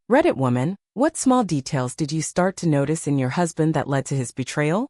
Reddit woman, what small details did you start to notice in your husband that led to his betrayal?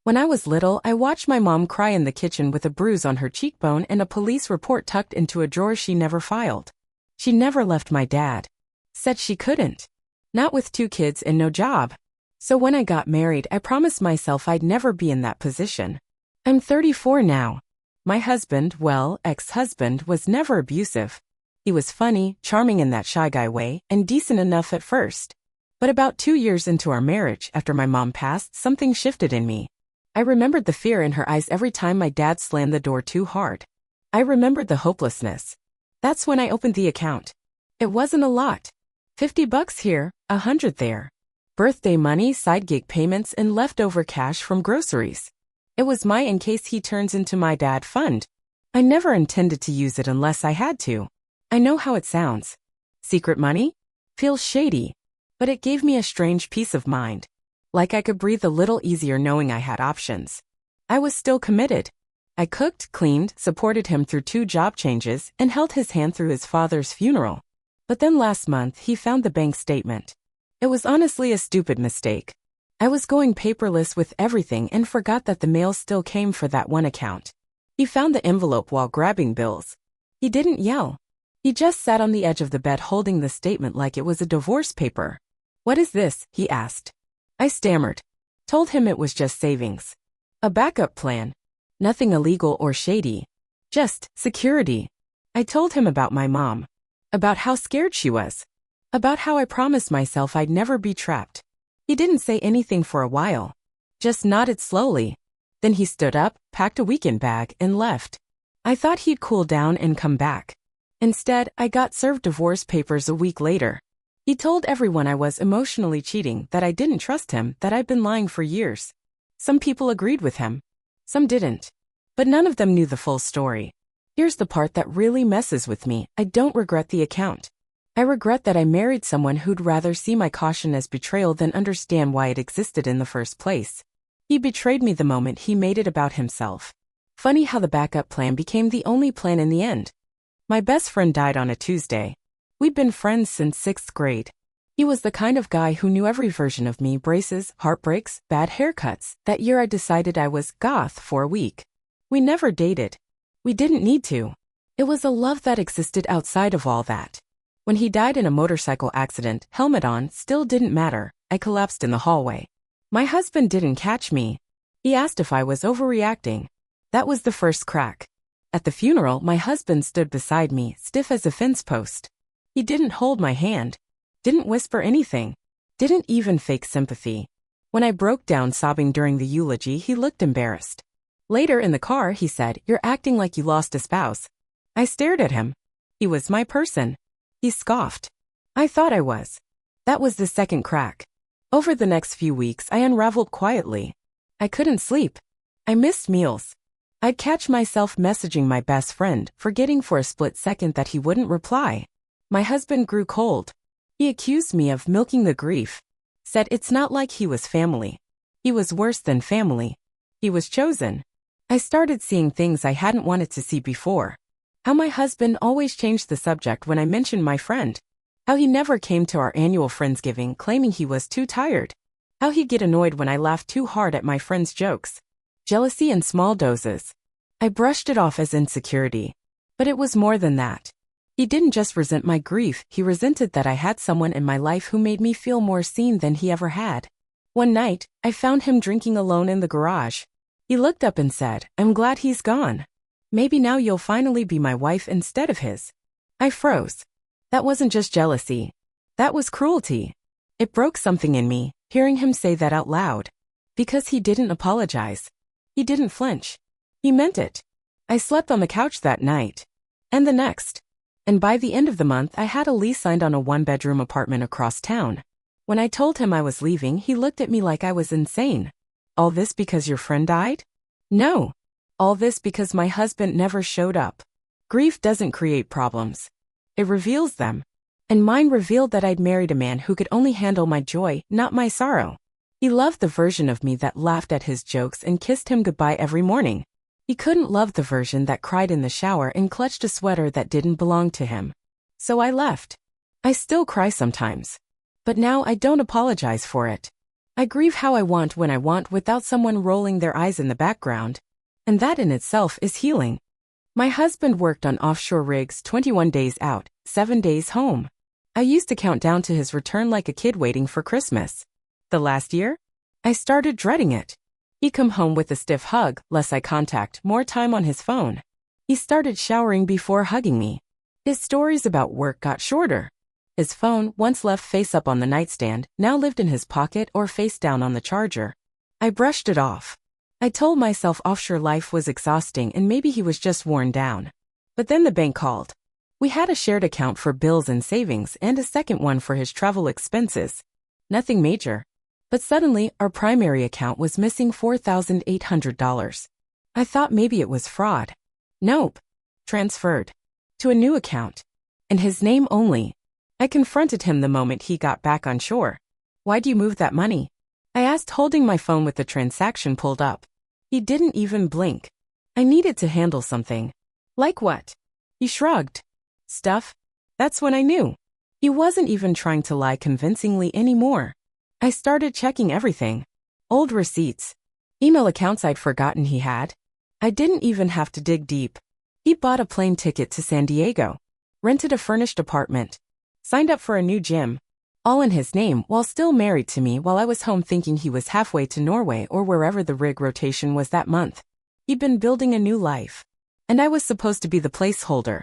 When I was little, I watched my mom cry in the kitchen with a bruise on her cheekbone and a police report tucked into a drawer she never filed. She never left my dad. Said she couldn't. Not with 2 kids and no job. So when I got married, I promised myself I'd never be in that position. I'm 34 now. My husband, well, ex-husband, was never abusive. He was funny, charming in that shy guy way, and decent enough at first. But about 2 years into our marriage, after my mom passed, something shifted in me. I remembered the fear in her eyes every time my dad slammed the door too hard. I remembered the hopelessness. That's when I opened the account. It wasn't a lot. $50 here, $100 there. Birthday money, side gig payments, and leftover cash from groceries. It was my in case he turns into my dad fund. I never intended to use it unless I had to. I know how it sounds. Secret money? Feels shady. But it gave me a strange peace of mind. Like I could breathe a little easier knowing I had options. I was still committed. I cooked, cleaned, supported him through 2 job changes, and held his hand through his father's funeral. But then last month, he found the bank statement. It was honestly a stupid mistake. I was going paperless with everything and forgot that the mail still came for that one account. He found the envelope while grabbing bills. He didn't yell. He just sat on the edge of the bed holding the statement like it was a divorce paper. "What is this?" he asked. I stammered. Told him it was just savings. A backup plan. Nothing illegal or shady. Just security. I told him about my mom. About how scared she was. About how I promised myself I'd never be trapped. He didn't say anything for a while. Just nodded slowly. Then he stood up, packed a weekend bag, and left. I thought he'd cool down and come back. Instead, I got served divorce papers a week later. He told everyone I was emotionally cheating, that I didn't trust him, that I'd been lying for years. Some people agreed with him. Some didn't. But none of them knew the full story. Here's the part that really messes with me. I don't regret the account. I regret that I married someone who'd rather see my caution as betrayal than understand why it existed in the first place. He betrayed me the moment he made it about himself. Funny how the backup plan became the only plan in the end. My best friend died on a Tuesday. We'd been friends since 6th grade. He was the kind of guy who knew every version of me: braces, heartbreaks, bad haircuts. That year I decided I was goth for a week. We never dated. We didn't need to. It was a love that existed outside of all that. When he died in a motorcycle accident, helmet on, still didn't matter. I collapsed in the hallway. My husband didn't catch me. He asked if I was overreacting. That was the first crack. At the funeral, my husband stood beside me, stiff as a fence post. He didn't hold my hand. Didn't whisper anything. Didn't even fake sympathy. When I broke down sobbing during the eulogy, he looked embarrassed. Later in the car, he said, "You're acting like you lost a spouse." I stared at him. He was my person. He scoffed. I thought I was. That was the second crack. Over the next few weeks, I unraveled quietly. I couldn't sleep. I missed meals. I'd catch myself messaging my best friend, forgetting for a split second that he wouldn't reply. My husband grew cold. He accused me of milking the grief. Said it's not like he was family. He was worse than family. He was chosen. I started seeing things I hadn't wanted to see before. How my husband always changed the subject when I mentioned my friend. How he never came to our annual Friendsgiving claiming he was too tired. How he'd get annoyed when I laughed too hard at my friend's jokes. Jealousy in small doses. I brushed it off as insecurity. But it was more than that. He didn't just resent my grief, he resented that I had someone in my life who made me feel more seen than he ever had. One night, I found him drinking alone in the garage. He looked up and said, "I'm glad he's gone. Maybe now you'll finally be my wife instead of his." I froze. That wasn't just jealousy. That was cruelty. It broke something in me, hearing him say that out loud. Because he didn't apologize. He didn't flinch. He meant it. I slept on the couch that night. And the next. And by the end of the month, I had a lease signed on a 1-bedroom apartment across town. When I told him I was leaving, he looked at me like I was insane. All this because your friend died? No. All this because my husband never showed up. Grief doesn't create problems. It reveals them. And mine revealed that I'd married a man who could only handle my joy, not my sorrow. He loved the version of me that laughed at his jokes and kissed him goodbye every morning. He couldn't love the version that cried in the shower and clutched a sweater that didn't belong to him. So I left. I still cry sometimes. But now I don't apologize for it. I grieve how I want when I want without someone rolling their eyes in the background. And that in itself is healing. My husband worked on offshore rigs 21 days out, 7 days home. I used to count down to his return like a kid waiting for Christmas. The last year, I started dreading it. He'd come home with a stiff hug, less eye contact, more time on his phone. He started showering before hugging me. His stories about work got shorter. His phone, once left face up on the nightstand, now lived in his pocket or face down on the charger. I brushed it off. I told myself offshore life was exhausting and maybe he was just worn down. But then the bank called. We had a shared account for bills and savings and a second one for his travel expenses. Nothing major. But suddenly, our primary account was missing $4,800. I thought maybe it was fraud. Nope. Transferred. To a new account. In his name only. I confronted him the moment he got back on shore. Why'd you move that money? I asked, holding my phone with the transaction pulled up. He didn't even blink. I needed to handle something. Like what? He shrugged. Stuff? That's when I knew. He wasn't even trying to lie convincingly anymore. I started checking everything. Old receipts. Email accounts I'd forgotten he had. I didn't even have to dig deep. He bought a plane ticket to San Diego. Rented a furnished apartment. Signed up for a new gym. All in his name while still married to me while I was home thinking he was halfway to Norway or wherever the rig rotation was that month. He'd been building a new life. And I was supposed to be the placeholder.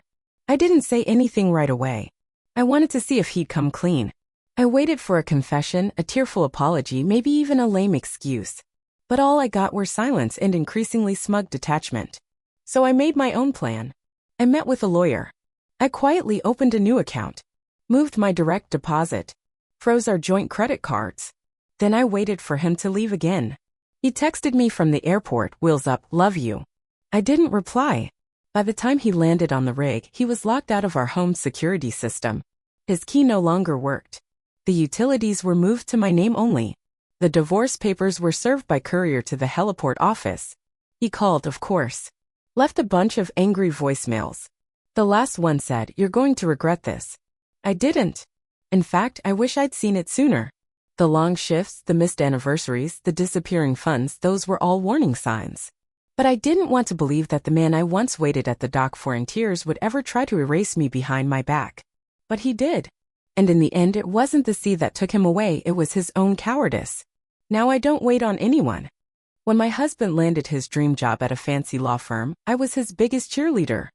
I didn't say anything right away. I wanted to see if he'd come clean. I waited for a confession, a tearful apology, maybe even a lame excuse. But all I got were silence and increasingly smug detachment. So I made my own plan. I met with a lawyer. I quietly opened a new account. Moved my direct deposit. Froze our joint credit cards. Then I waited for him to leave again. He texted me from the airport, wheels up, love you. I didn't reply. By the time he landed on the rig, he was locked out of our home security system. His key no longer worked. The utilities were moved to my name only. The divorce papers were served by courier to the heliport office. He called, of course. Left a bunch of angry voicemails. The last one said, "You're going to regret this." I didn't. In fact, I wish I'd seen it sooner. The long shifts, the missed anniversaries, the disappearing funds, those were all warning signs. But I didn't want to believe that the man I once waited at the dock for in tears would ever try to erase me behind my back. But he did. And in the end, it wasn't the sea that took him away, it was his own cowardice. Now I don't wait on anyone. When my husband landed his dream job at a fancy law firm, I was his biggest cheerleader.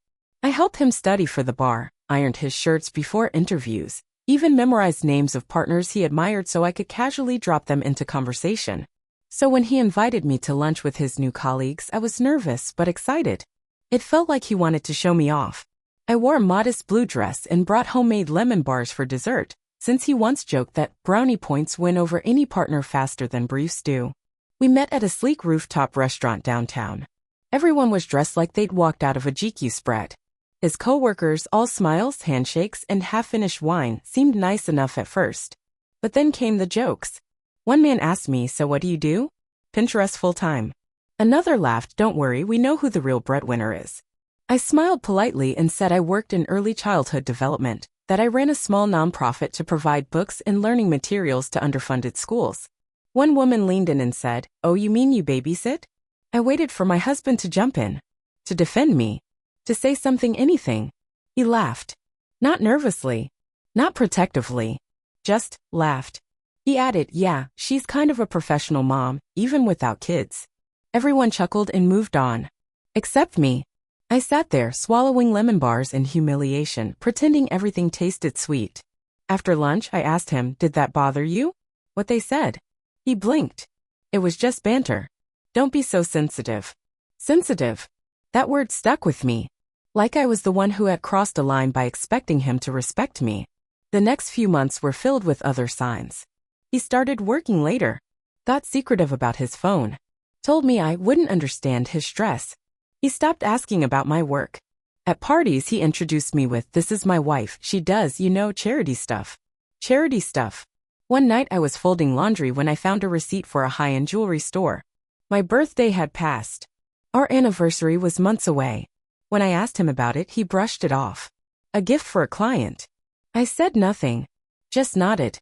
I helped him study for the bar, ironed his shirts before interviews, even memorized names of partners he admired so I could casually drop them into conversation. So when he invited me to lunch with his new colleagues, I was nervous but excited. It felt like he wanted to show me off. I wore a modest blue dress and brought homemade lemon bars for dessert, since he once joked that brownie points win over any partner faster than beef stew. We met at a sleek rooftop restaurant downtown. Everyone was dressed like they'd walked out of a GQ spread. His co-workers, all smiles, handshakes, and half-finished wine, seemed nice enough at first. But then came the jokes. One man asked me, "So what do you do?" "Pinterest full-time." Another laughed, "Don't worry, we know who the real breadwinner is." I smiled politely and said I worked in early childhood development, that I ran a small nonprofit to provide books and learning materials to underfunded schools. One woman leaned in and said, "Oh, you mean you babysit?" I waited for my husband to jump in. To defend me. To say something, anything. He laughed. Not nervously. Not protectively. Just laughed. He added, "Yeah, she's kind of a professional mom, even without kids." Everyone chuckled and moved on. Except me. I sat there, swallowing lemon bars in humiliation, pretending everything tasted sweet. After lunch, I asked him, "Did that bother you?" What they said. He blinked. It was just banter. Don't be so sensitive. Sensitive. That word stuck with me. Like I was the one who had crossed a line by expecting him to respect me. The next few months were filled with other signs. He started working later. Got secretive about his phone. Told me I wouldn't understand his stress. He stopped asking about my work. At parties he introduced me with, "This is my wife, she does, charity stuff." Charity stuff. One night I was folding laundry when I found a receipt for a high-end jewelry store. My birthday had passed. Our anniversary was months away. When I asked him about it, he brushed it off. A gift for a client. I said nothing. Just nodded.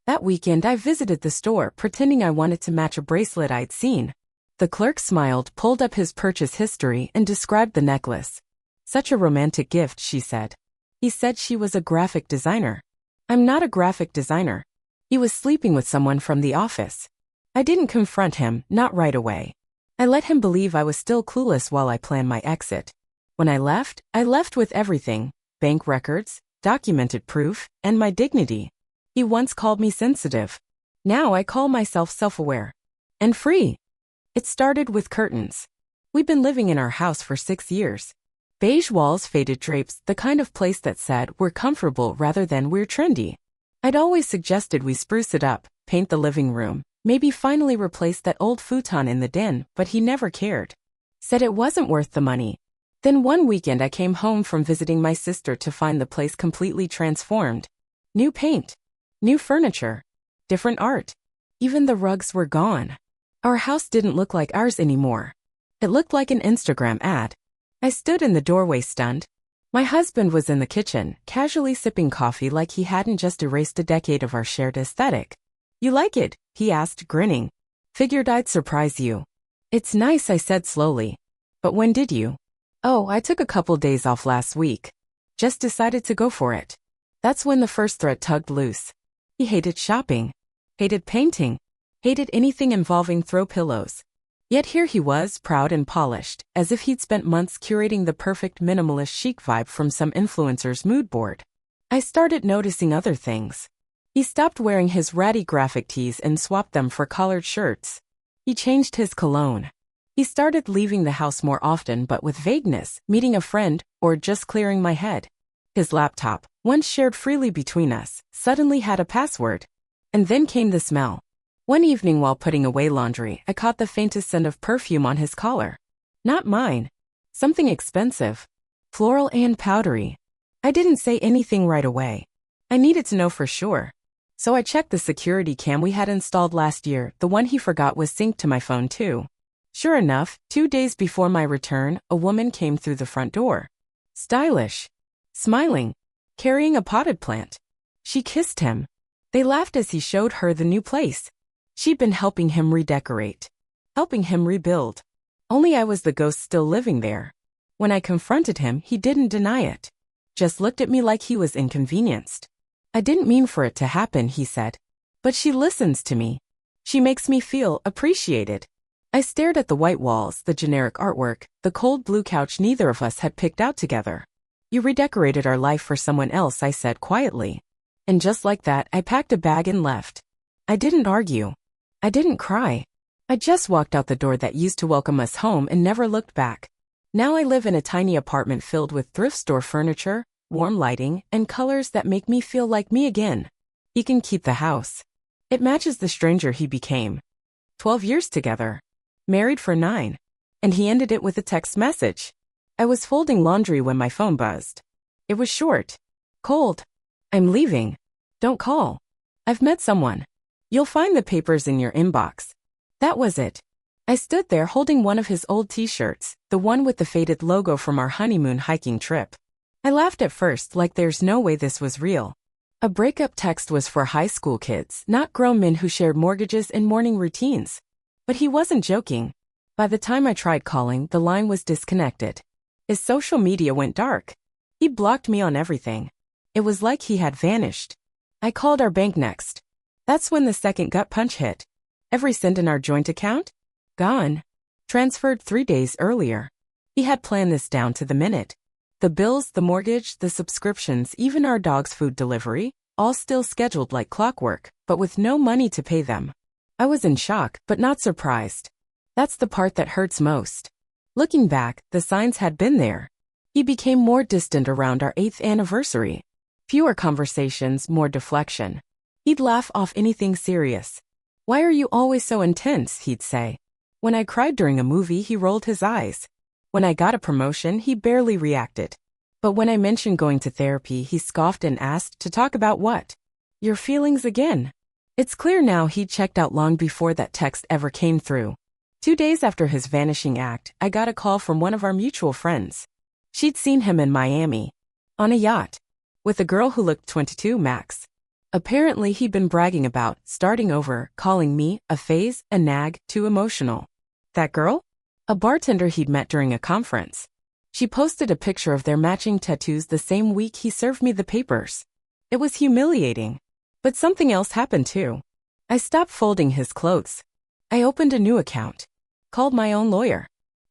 That weekend I visited the store pretending I wanted to match a bracelet I'd seen. The clerk smiled, pulled up his purchase history, and described the necklace. Such a romantic gift, she said. He said she was a graphic designer. I'm not a graphic designer. He was sleeping with someone from the office. I didn't confront him, not right away. I let him believe I was still clueless while I planned my exit. When I left with everything: bank records, documented proof, and my dignity. He once called me sensitive. Now I call myself self-aware. And free. It started with curtains. We've been living in our house for 6 years. Beige walls, faded drapes, the kind of place that said we're comfortable rather than we're trendy. I'd always suggested we spruce it up, paint the living room, maybe finally replace that old futon in the den, but he never cared. Said it wasn't worth the money. Then one weekend I came home from visiting my sister to find the place completely transformed. New paint. New furniture. Different art. Even the rugs were gone. Our house didn't look like ours anymore. It looked like an Instagram ad. I stood in the doorway stunned. My husband was in the kitchen, casually sipping coffee like he hadn't just erased a decade of our shared aesthetic. You like it? He asked, grinning. Figured I'd surprise you. It's nice, I said slowly. But when did you? Oh, I took a couple days off last week. Just decided to go for it. That's when the first thread tugged loose. He hated shopping. Hated painting. Hated anything involving throw pillows. Yet here he was, proud and polished, as if he'd spent months curating the perfect minimalist chic vibe from some influencer's mood board. I started noticing other things. He stopped wearing his ratty graphic tees and swapped them for collared shirts. He changed his cologne. He started leaving the house more often but with vagueness, meeting a friend, or just clearing my head. His laptop, once shared freely between us, suddenly had a password. And then came the smell. One evening while putting away laundry, I caught the faintest scent of perfume on his collar. Not mine. Something expensive. Floral and powdery. I didn't say anything right away. I needed to know for sure. So I checked the security cam we had installed last year. The one he forgot was synced to my phone too. Sure enough, 2 days before my return, a woman came through the front door. Stylish. Smiling. Carrying a potted plant. She kissed him. They laughed as he showed her the new place. She'd been helping him redecorate. Helping him rebuild. Only I was the ghost still living there. When I confronted him, he didn't deny it. Just looked at me like he was inconvenienced. I didn't mean for it to happen, he said. But she listens to me. She makes me feel appreciated. I stared at the white walls, the generic artwork, the cold blue couch neither of us had picked out together. You redecorated our life for someone else, I said quietly. And just like that, I packed a bag and left. I didn't argue. I didn't cry. I just walked out the door that used to welcome us home and never looked back. Now I live in a tiny apartment filled with thrift store furniture, warm lighting, and colors that make me feel like me again. He can keep the house. It matches the stranger he became. 12 years together. Married for 9. And he ended it with a text message. I was folding laundry when my phone buzzed. It was short. Cold. I'm leaving. Don't call. I've met someone. You'll find the papers in your inbox. That was it. I stood there holding one of his old t-shirts, the one with the faded logo from our honeymoon hiking trip. I laughed at first like there's no way this was real. A breakup text was for high school kids, not grown men who shared mortgages and morning routines. But he wasn't joking. By the time I tried calling, the line was disconnected. His social media went dark. He blocked me on everything. It was like he had vanished. I called our bank next. That's when the second gut punch hit. Every cent in our joint account? Gone. Transferred 3 days earlier. He had planned this down to the minute. The bills, the mortgage, the subscriptions, even our dog's food delivery, all still scheduled like clockwork, but with no money to pay them. I was in shock, but not surprised. That's the part that hurts most. Looking back, the signs had been there. He became more distant around our 8th anniversary. Fewer conversations, more deflection. He'd laugh off anything serious. Why are you always so intense, he'd say. When I cried during a movie, he rolled his eyes. When I got a promotion, he barely reacted. But when I mentioned going to therapy, he scoffed and asked to talk about what? Your feelings again. It's clear now he'd checked out long before that text ever came through. 2 days after his vanishing act, I got a call from one of our mutual friends. She'd seen him in Miami. On a yacht. With a girl who looked 22 max. Apparently he'd been bragging about starting over, calling me a phase, a nag, too emotional. That girl? A bartender he'd met during a conference. She posted a picture of their matching tattoos the same week he served me the papers. It was humiliating. But something else happened too. I stopped folding his clothes. I opened a new account. Called my own lawyer.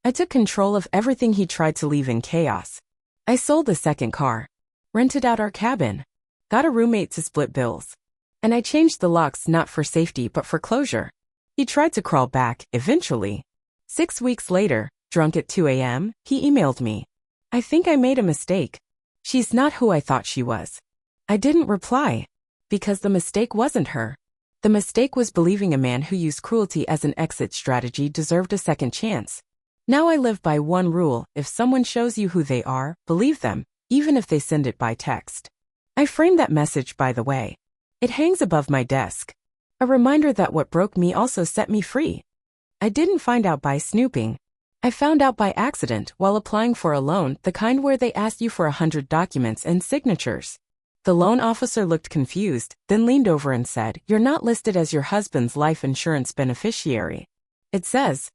I took control of everything he tried to leave in chaos. I sold the second car. Rented out our cabin. Got a roommate to split bills. And I changed the locks not for safety but for closure. He tried to crawl back, eventually. 6 weeks later, drunk at 2 a.m., he emailed me. I think I made a mistake. She's not who I thought she was. I didn't reply. Because the mistake wasn't her. The mistake was believing a man who used cruelty as an exit strategy deserved a second chance. Now I live by one rule: if someone shows you who they are, believe them, even if they send it by text. I framed that message, by the way. It hangs above my desk. A reminder that what broke me also set me free. I didn't find out by snooping. I found out by accident while applying for a loan, the kind where they asked you for 100 documents and signatures. The loan officer looked confused, then leaned over and said, "You're not listed as your husband's life insurance beneficiary. It says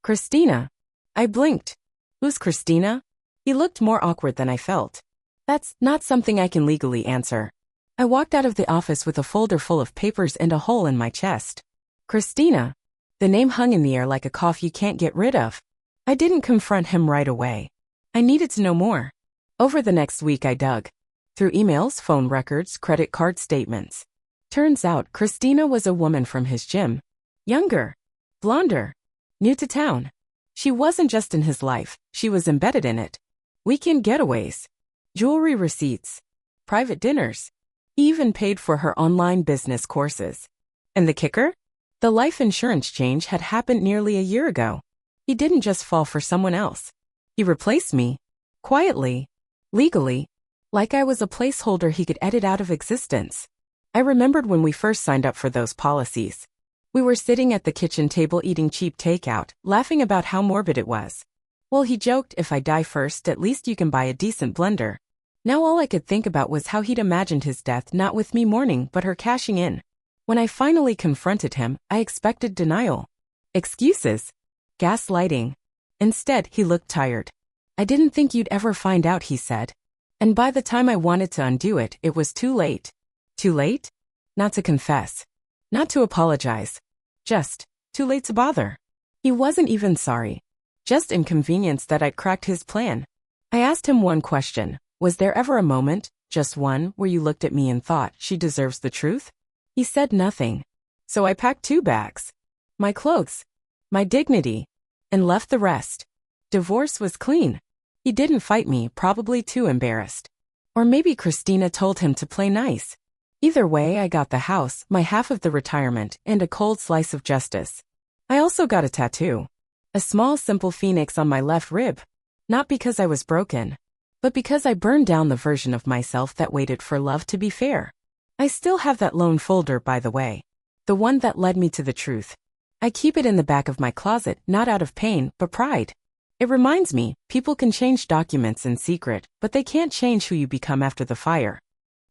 Christina." I blinked. Who's Christina? He looked more awkward than I felt. That's not something I can legally answer. I walked out of the office with a folder full of papers and a hole in my chest. Christina. The name hung in the air like a cough you can't get rid of. I didn't confront him right away. I needed to know more. Over the next week I dug through emails, phone records, credit card statements. Turns out Christina was a woman from his gym. Younger. Blonder. New to town. She wasn't just in his life, she was embedded in it. Weekend getaways. Jewelry receipts. Private dinners. He even paid for her online business courses. And the kicker? The life insurance change had happened nearly a year ago. He didn't just fall for someone else. He replaced me. Quietly. Legally. Like I was a placeholder he could edit out of existence. I remembered when we first signed up for those policies. We were sitting at the kitchen table eating cheap takeout, laughing about how morbid it was. Well, he joked, if I die first, at least you can buy a decent blender. Now all I could think about was how he'd imagined his death not with me mourning but her cashing in. When I finally confronted him, I expected denial. Excuses. Gaslighting. Instead, he looked tired. "I didn't think you'd ever find out," he said. And by the time I wanted to undo it, it was too late. Too late? Not to confess. Not to apologize. Just too late to bother. He wasn't even sorry. Just inconvenienced that I'd cracked his plan. I asked him one question. Was there ever a moment, just one, where you looked at me and thought, she deserves the truth? He said nothing. So I packed 2 bags. My clothes. My dignity. And left the rest. Divorce was clean. He didn't fight me, probably too embarrassed. Or maybe Christina told him to play nice. Either way, I got the house, my half of the retirement, and a cold slice of justice. I also got a tattoo. A small, simple phoenix on my left rib. Not because I was broken, but because I burned down the version of myself that waited for love to be fair. I still have that lone folder, by the way. The one that led me to the truth. I keep it in the back of my closet, not out of pain, but pride. It reminds me, people can change documents in secret, but they can't change who you become after the fire.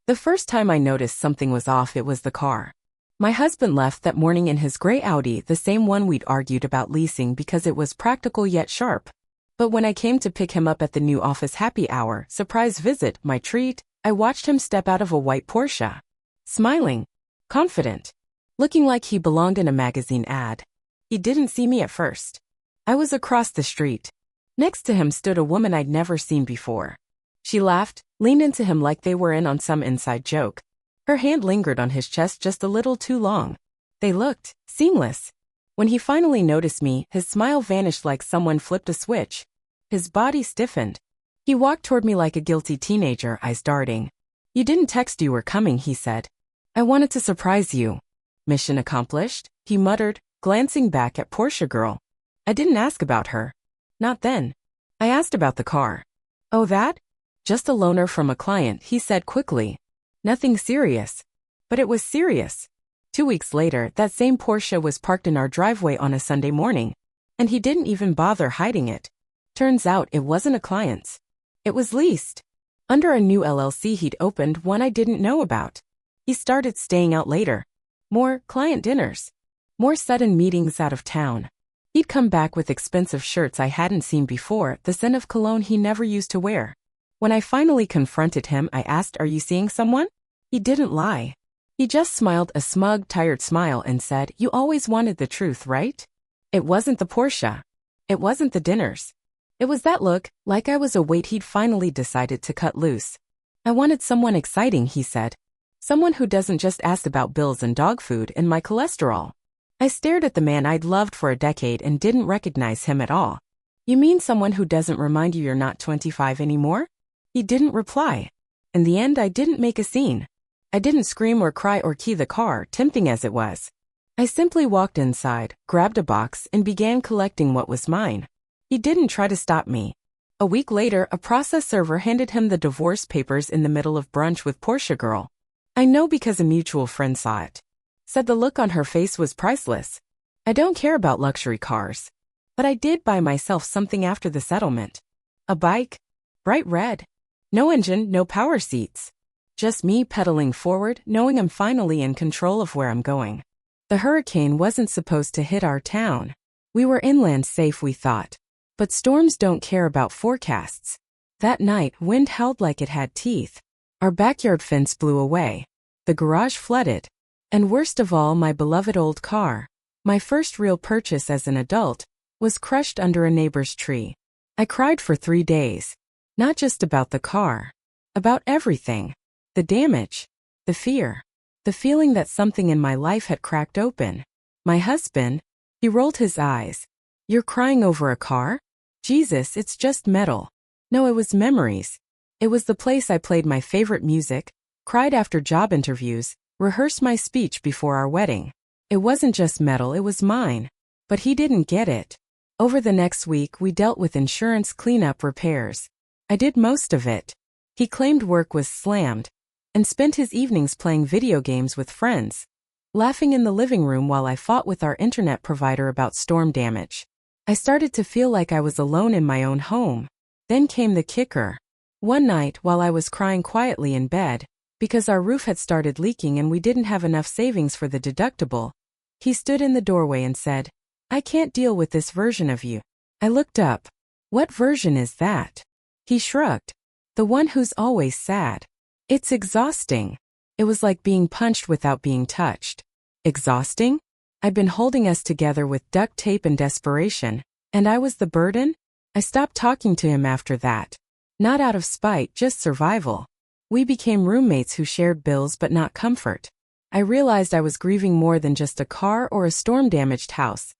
The first time I noticed something was off, it was the car. My husband left that morning in his gray Audi, the same one we'd argued about leasing because it was practical yet sharp. But when I came to pick him up at the new office happy hour, surprise visit, my treat, I watched him step out of a white Porsche. Smiling. Confident. Looking like he belonged in a magazine ad. He didn't see me at first. I was across the street. Next to him stood a woman I'd never seen before. She laughed, leaned into him like they were in on some inside joke. Her hand lingered on his chest just a little too long. They looked seamless. When he finally noticed me, his smile vanished like someone flipped a switch. His body stiffened. He walked toward me like a guilty teenager, eyes darting. "You didn't text you were coming," he said. "I wanted to surprise you." "Mission accomplished," he muttered, glancing back at Portia Girl. "I didn't ask about her. Not then. I asked about the car." "Oh, that? Just a loaner from a client," he said quickly. "Nothing serious." But it was serious. 2 weeks later, that same Porsche was parked in our driveway on a Sunday morning. And he didn't even bother hiding it. Turns out it wasn't a client's. It was leased. Under a new LLC he'd opened, one I didn't know about. He started staying out later. More client dinners. More sudden meetings out of town. He'd come back with expensive shirts I hadn't seen before, the scent of cologne he never used to wear. When I finally confronted him, I asked, "Are you seeing someone?" He didn't lie. He just smiled a smug, tired smile and said, "You always wanted the truth, right?" It wasn't the Porsche. It wasn't the dinners. It was that look, like I was a weight he'd finally decided to cut loose. "I wanted someone exciting," he said. "Someone who doesn't just ask about bills and dog food and my cholesterol." I stared at the man I'd loved for a decade and didn't recognize him at all. "You mean someone who doesn't remind you you're not 25 anymore?" He didn't reply. In the end, I didn't make a scene. I didn't scream or cry or key the car, tempting as it was. I simply walked inside, grabbed a box, and began collecting what was mine. He didn't try to stop me. A week later, a process server handed him the divorce papers in the middle of brunch with Porsche Girl. I know because a mutual friend saw it. Said the look on her face was priceless. I don't care about luxury cars. But I did buy myself something after the settlement. A bike. Bright red. No engine, no power seats. Just me pedaling forward, knowing I'm finally in control of where I'm going. The hurricane wasn't supposed to hit our town. We were inland safe, we thought. But storms don't care about forecasts. That night, wind howled like it had teeth. Our backyard fence blew away. The garage flooded. And worst of all, my beloved old car, my first real purchase as an adult, was crushed under a neighbor's tree. I cried for 3 days. Not just about the car. About everything. The damage. The fear. The feeling that something in my life had cracked open. My husband, he rolled his eyes. "You're crying over a car? Jesus, it's just metal." No, it was memories. It was the place I played my favorite music, cried after job interviews, rehearsed my speech before our wedding. It wasn't just metal, it was mine. But he didn't get it. Over the next week, we dealt with insurance cleanup repairs. I did most of it. He claimed work was slammed, and spent his evenings playing video games with friends, laughing in the living room while I fought with our internet provider about storm damage. I started to feel like I was alone in my own home. Then came the kicker. One night, while I was crying quietly in bed, because our roof had started leaking and we didn't have enough savings for the deductible, he stood in the doorway and said, "I can't deal with this version of you." I looked up. "What version is that?" He shrugged. "The one who's always sad." "It's exhausting." It was like being punched without being touched. Exhausting? I'd been holding us together with duct tape and desperation, and I was the burden? I stopped talking to him after that. Not out of spite, just survival. We became roommates who shared bills but not comfort. I realized I was grieving more than just a car or a storm-damaged house.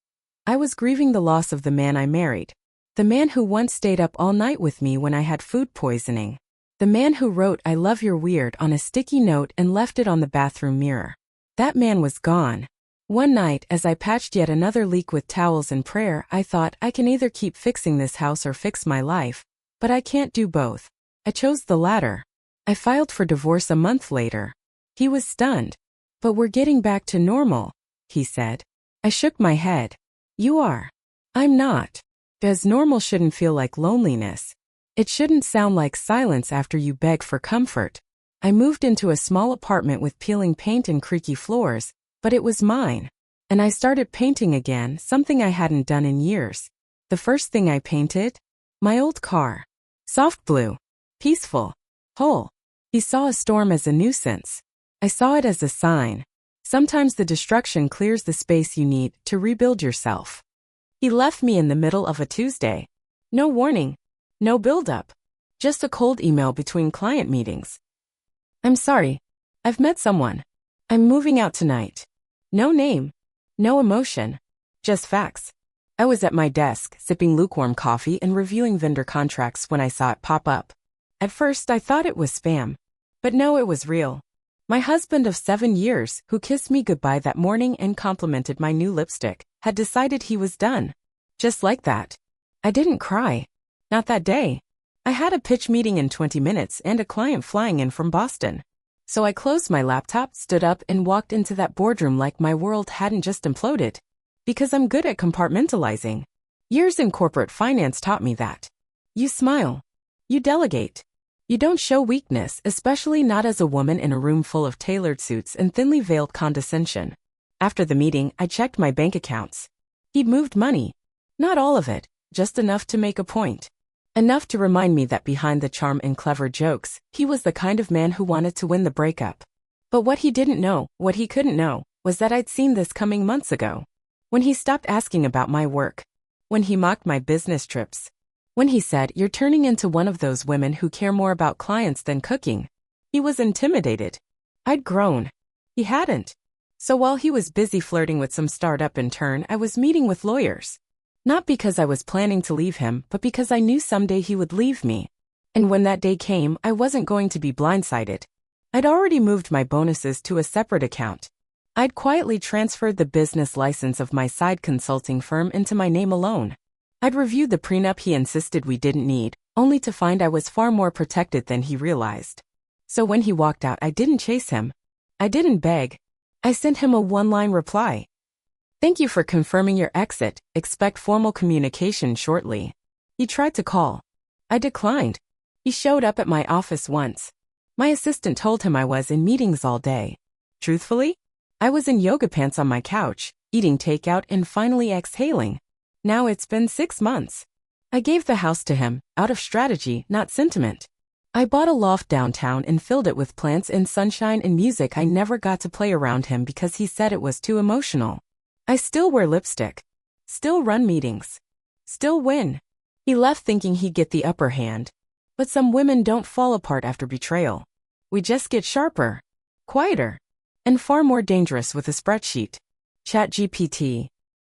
I was grieving the loss of the man I married. The man who once stayed up all night with me when I had food poisoning. The man who wrote "I love your weird" on a sticky note and left it on the bathroom mirror. That man was gone. One night, as I patched yet another leak with towels and prayer, I thought, I can either keep fixing this house or fix my life, but I can't do both. I chose the latter. I filed for divorce a month later. He was stunned. "But we're getting back to normal," he said. I shook my head. "You are. I'm not. Because normal shouldn't feel like loneliness. It shouldn't sound like silence after you beg for comfort." I moved into a small apartment with peeling paint and creaky floors, but it was mine. And I started painting again, something I hadn't done in years. The first thing I painted? My old car. Soft blue. Peaceful. Whole. He saw a storm as a nuisance. I saw it as a sign. Sometimes the destruction clears the space you need to rebuild yourself. He left me in the middle of a Tuesday. No warning. No build-up. Just a cold email between client meetings. "I'm sorry. I've met someone. I'm moving out tonight." No name. No emotion. Just facts. I was at my desk, sipping lukewarm coffee and reviewing vendor contracts when I saw it pop up. At first, I thought it was spam. But no, it was real. My husband of 7 years, who kissed me goodbye that morning and complimented my new lipstick, had decided he was done. Just like that. I didn't cry. Not that day. I had a pitch meeting in 20 minutes and a client flying in from Boston. So I closed my laptop, stood up, and walked into that boardroom like my world hadn't just imploded. Because I'm good at compartmentalizing. Years in corporate finance taught me that. You smile. You delegate. You don't show weakness, especially not as a woman in a room full of tailored suits and thinly veiled condescension. After the meeting, I checked my bank accounts. He'd moved money. Not all of it, just enough to make a point. Enough to remind me that behind the charm and clever jokes, he was the kind of man who wanted to win the breakup. But what he didn't know, what he couldn't know, was that I'd seen this coming months ago. When he stopped asking about my work. When he mocked my business trips. When he said, "You're turning into one of those women who care more about clients than cooking." He was intimidated. I'd grown. He hadn't. So while he was busy flirting with some startup intern, I was meeting with lawyers. Not because I was planning to leave him, but because I knew someday he would leave me. And when that day came, I wasn't going to be blindsided. I'd already moved my bonuses to a separate account. I'd quietly transferred the business license of my side consulting firm into my name alone. I'd reviewed the prenup he insisted we didn't need, only to find I was far more protected than he realized. So when he walked out, I didn't chase him. I didn't beg. I sent him a one-line reply. "Thank you for confirming your exit. Expect formal communication shortly." He tried to call. I declined. He showed up at my office once. My assistant told him I was in meetings all day. Truthfully, I was in yoga pants on my couch, eating takeout and finally exhaling. Now it's been 6 months. I gave the house to him, out of strategy, not sentiment. I bought a loft downtown and filled it with plants and sunshine and music I never got to play around him because he said it was too emotional. I still wear lipstick. Still run meetings. Still win. He left thinking he'd get the upper hand. But some women don't fall apart after betrayal. We just get sharper, quieter, and far more dangerous with a spreadsheet. ChatGPT.